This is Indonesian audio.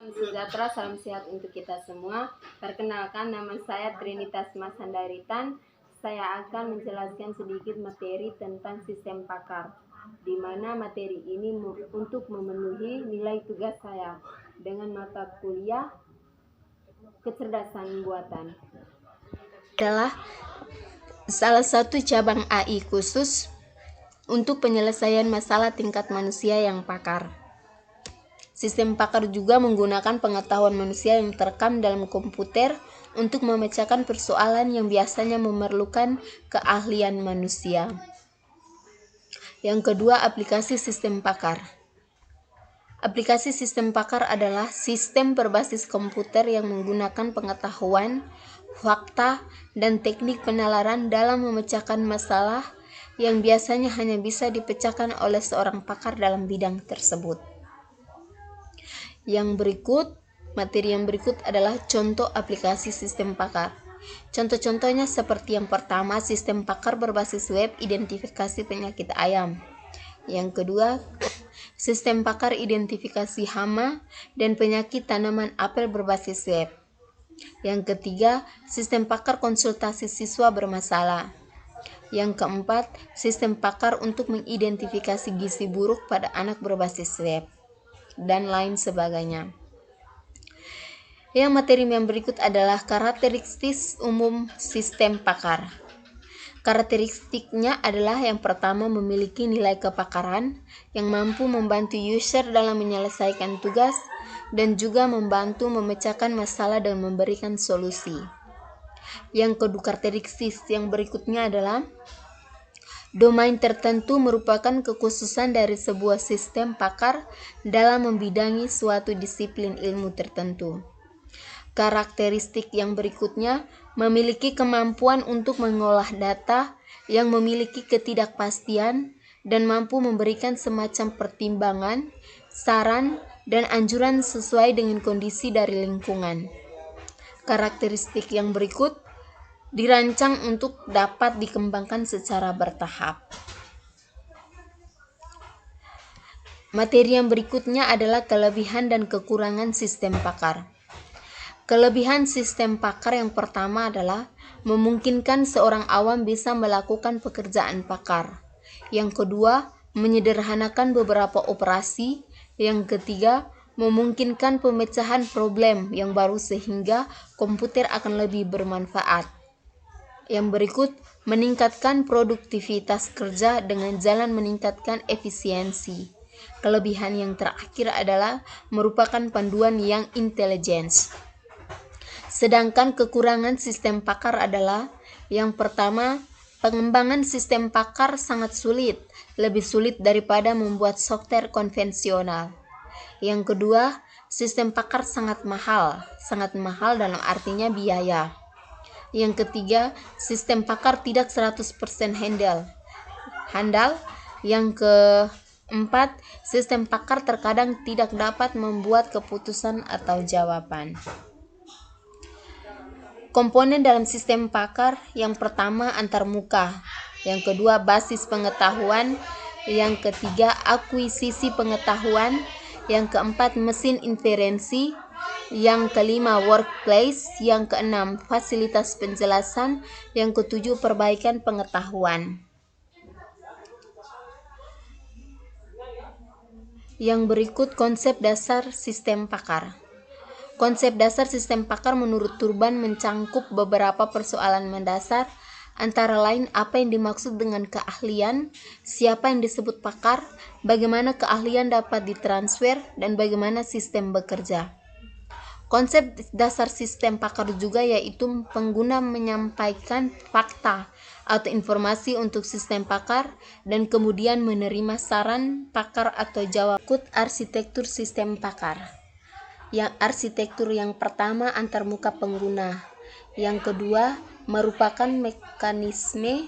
Sejahtera, salam sehat untuk kita semua. Perkenalkan, nama saya Trinitas Masandaritan. Saya akan menjelaskan sedikit materi tentang sistem pakar, di mana materi ini untuk memenuhi nilai tugas saya dengan mata kuliah kecerdasan buatan. Adalah salah satu cabang AI khusus untuk penyelesaian masalah tingkat manusia yang pakar. Sistem pakar juga menggunakan pengetahuan manusia yang terekam dalam komputer untuk memecahkan persoalan yang biasanya memerlukan keahlian manusia. Yang kedua, aplikasi sistem pakar. Aplikasi sistem pakar adalah sistem berbasis komputer yang menggunakan pengetahuan, fakta, dan teknik penalaran dalam memecahkan masalah yang biasanya hanya bisa dipecahkan oleh seorang pakar dalam bidang tersebut. Materi yang berikut adalah contoh aplikasi sistem pakar. Contoh-contohnya seperti yang pertama, sistem pakar berbasis web identifikasi penyakit ayam. Yang kedua, sistem pakar identifikasi hama dan penyakit tanaman apel berbasis web. Yang ketiga, sistem pakar konsultasi siswa bermasalah. Yang keempat, sistem pakar untuk mengidentifikasi gizi buruk pada anak berbasis web, dan lain sebagainya. Yang materi yang berikut adalah karakteristik umum sistem pakar. Karakteristiknya adalah yang pertama, memiliki nilai kepakaran yang mampu membantu user dalam menyelesaikan tugas dan juga membantu memecahkan masalah dan memberikan solusi. Yang kedua, karakteristik yang berikutnya adalah domain tertentu merupakan kekhususan dari sebuah sistem pakar dalam membidangi suatu disiplin ilmu tertentu. Karakteristik yang berikutnya memiliki kemampuan untuk mengolah data yang memiliki ketidakpastian dan mampu memberikan semacam pertimbangan, saran, dan anjuran sesuai dengan kondisi dari lingkungan. Karakteristik yang berikut dirancang untuk dapat dikembangkan secara bertahap. Materi yang berikutnya adalah kelebihan dan kekurangan sistem pakar. Kelebihan sistem pakar yang pertama adalah memungkinkan seorang awam bisa melakukan pekerjaan pakar. Yang kedua, menyederhanakan beberapa operasi. Yang ketiga, memungkinkan pemecahan problem yang baru sehingga komputer akan lebih bermanfaat. Yang berikut, meningkatkan produktivitas kerja dengan jalan meningkatkan efisiensi. Kelebihan yang terakhir adalah merupakan panduan yang intelijen. Sedangkan kekurangan sistem pakar adalah yang pertama, pengembangan sistem pakar sangat sulit, lebih sulit daripada membuat software konvensional. Yang kedua, sistem pakar sangat mahal dalam artinya biaya. Yang ketiga, sistem pakar tidak 100% handal. Yang keempat, sistem pakar terkadang tidak dapat membuat keputusan atau jawaban. Komponen dalam sistem pakar, yang pertama antarmuka, yang kedua basis pengetahuan, yang ketiga akuisisi pengetahuan, yang keempat mesin inferensi, yang kelima workplace, yang keenam fasilitas penjelasan, yang ketujuh perbaikan pengetahuan. Yang berikut konsep dasar sistem pakar. Konsep dasar sistem pakar menurut Turban mencangkup beberapa persoalan mendasar, antara lain apa yang dimaksud dengan keahlian, siapa yang disebut pakar, bagaimana keahlian dapat ditransfer, dan bagaimana sistem bekerja. Konsep dasar sistem pakar juga yaitu pengguna menyampaikan fakta atau informasi untuk sistem pakar dan kemudian menerima saran pakar atau jawab. Arsitektur sistem pakar. Yang arsitektur yang pertama antarmuka pengguna, yang kedua merupakan mekanisme